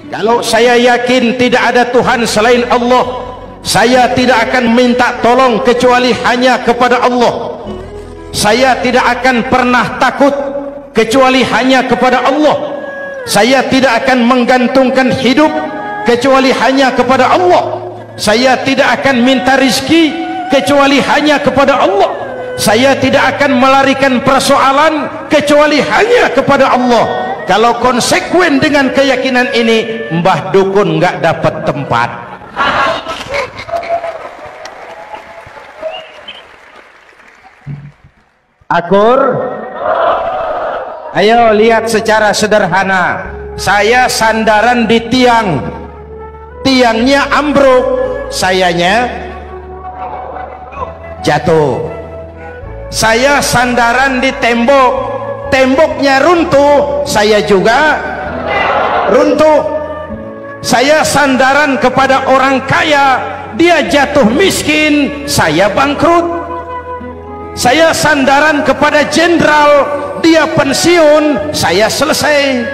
Kalau saya yakin tidak ada Tuhan selain Allah, saya tidak akan minta tolong kecuali hanya kepada Allah. Saya tidak akan pernah takut kecuali hanya kepada Allah. Saya tidak akan menggantungkan hidup kecuali hanya kepada Allah. Saya tidak akan minta rizki kecuali hanya kepada Allah. Saya tidak akan melarikan persoalan kecuali hanya kepada Allah. Kalau konsekuen dengan keyakinan ini, Mbah Dukun nggak dapat tempat. Akur, ayo lihat secara sederhana. Saya sandaran di tiang, tiangnya ambruk, sayanya jatuh. Saya sandaran di tembok, temboknya runtuh, saya juga runtuh. Saya sandaran kepada orang kaya, dia jatuh miskin, saya bangkrut. Saya sandaran kepada jenderal, dia pensiun, saya selesai.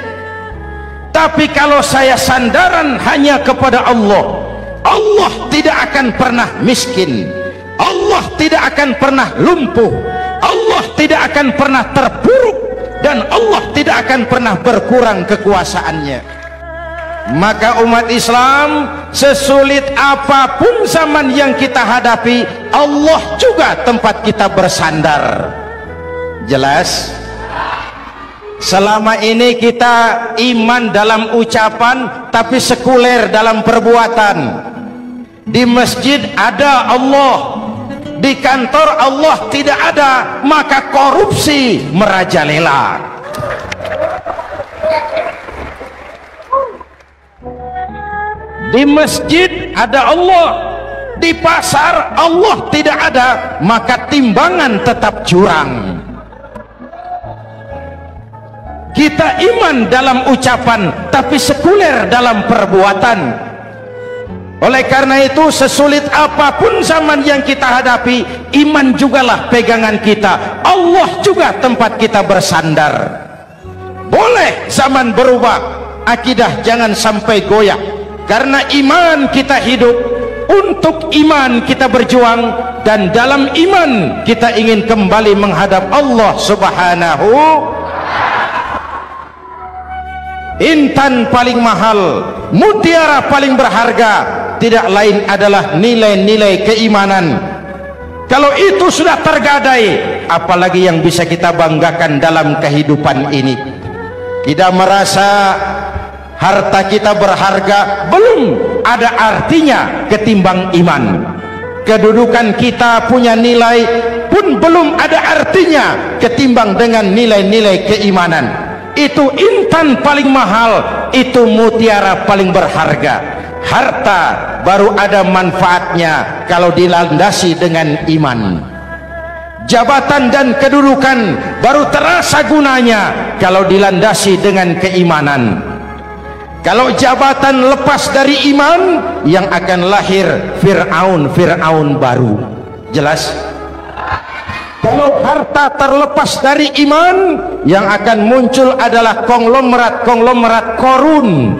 Tapi kalau saya sandaran hanya kepada Allah, Allah tidak akan pernah miskin, Allah tidak akan pernah lumpuh, Allah tidak akan pernah terpuruk, dan Allah tidak akan pernah berkurang kekuasaannya. Maka umat Islam, sesulit apapun zaman yang kita hadapi, Allah juga tempat kita bersandar. Jelas? Selama ini kita iman dalam ucapan tapi sekuler dalam perbuatan. Di masjid ada Allah, di kantor Allah tidak ada, maka korupsi merajalela. Di masjid ada Allah, di pasar Allah tidak ada, maka timbangan tetap curang. Kita iman dalam ucapan tapi sekuler dalam perbuatan. Oleh karena itu, sesulit apapun zaman yang kita hadapi, iman jugalah pegangan kita, Allah juga tempat kita bersandar. Boleh zaman berubah, akidah jangan sampai goyah. Karena iman kita hidup, untuk iman kita berjuang, dan dalam iman kita ingin kembali menghadap Allah Subhanahu. Intan paling mahal, mutiara paling berharga, tidak lain adalah nilai-nilai keimanan. Kalau itu sudah tergadai, apalagi yang bisa kita banggakan dalam kehidupan ini? Kita merasa harta kita berharga, belum ada artinya ketimbang iman. Kedudukan kita punya nilai pun belum ada artinya ketimbang dengan nilai-nilai keimanan. Itu intan paling mahal, itu mutiara paling berharga. Harta baru ada manfaatnya kalau dilandasi dengan iman. Jabatan dan kedudukan baru terasa gunanya kalau dilandasi dengan keimanan. Kalau jabatan lepas dari iman, yang akan lahir Fir'aun baru. Jelas? Kalau harta terlepas dari iman, yang akan muncul adalah konglomerat korun.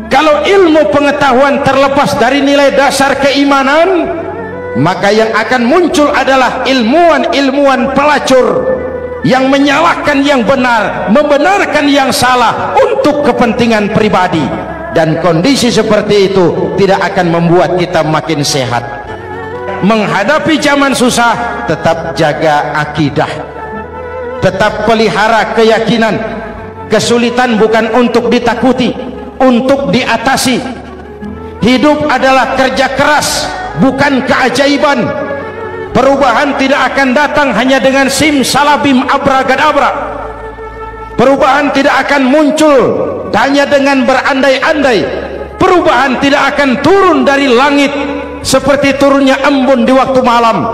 Kalau ilmu pengetahuan terlepas dari nilai dasar keimanan, maka yang akan muncul adalah ilmuwan pelacur yang menyalahkan yang benar, membenarkan yang salah untuk kepentingan pribadi. Dan kondisi seperti itu tidak akan membuat kita makin sehat. Menghadapi zaman susah, tetap jaga akidah, tetap pelihara keyakinan. Kesulitan bukan untuk ditakuti, untuk diatasi. Hidup adalah kerja keras, bukan keajaiban. Perubahan tidak akan datang hanya dengan simsalabim abragadabra. Perubahan tidak akan muncul hanya dengan berandai-andai. Perubahan tidak akan turun dari langit seperti turunnya embun di waktu malam.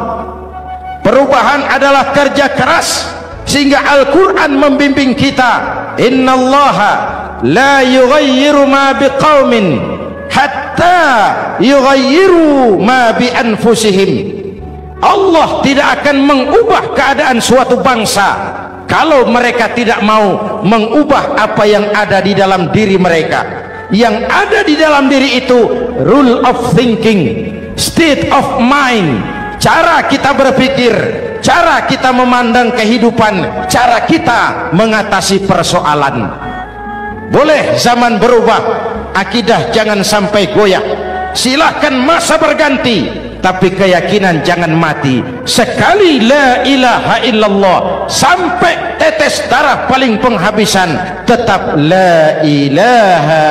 Perubahan adalah kerja keras, sehingga Al-Quran membimbing kita, innallaha la yughayyiru ma biqaumin hatta yughayyiru ma bi anfusihim. Allah tidak akan mengubah keadaan suatu bangsa kalau mereka tidak mau mengubah apa yang ada di dalam diri mereka. yang ada di dalam diri itu rule of thinking, state of mind, cara kita berpikir, cara kita memandang kehidupan, cara kita mengatasi persoalan. Boleh zaman berubah, akidah jangan sampai goyah. Silahkan masa berganti, tapi keyakinan jangan mati. Sekali la ilaha illallah sampai tetes darah paling penghabisan, tetap la ilaha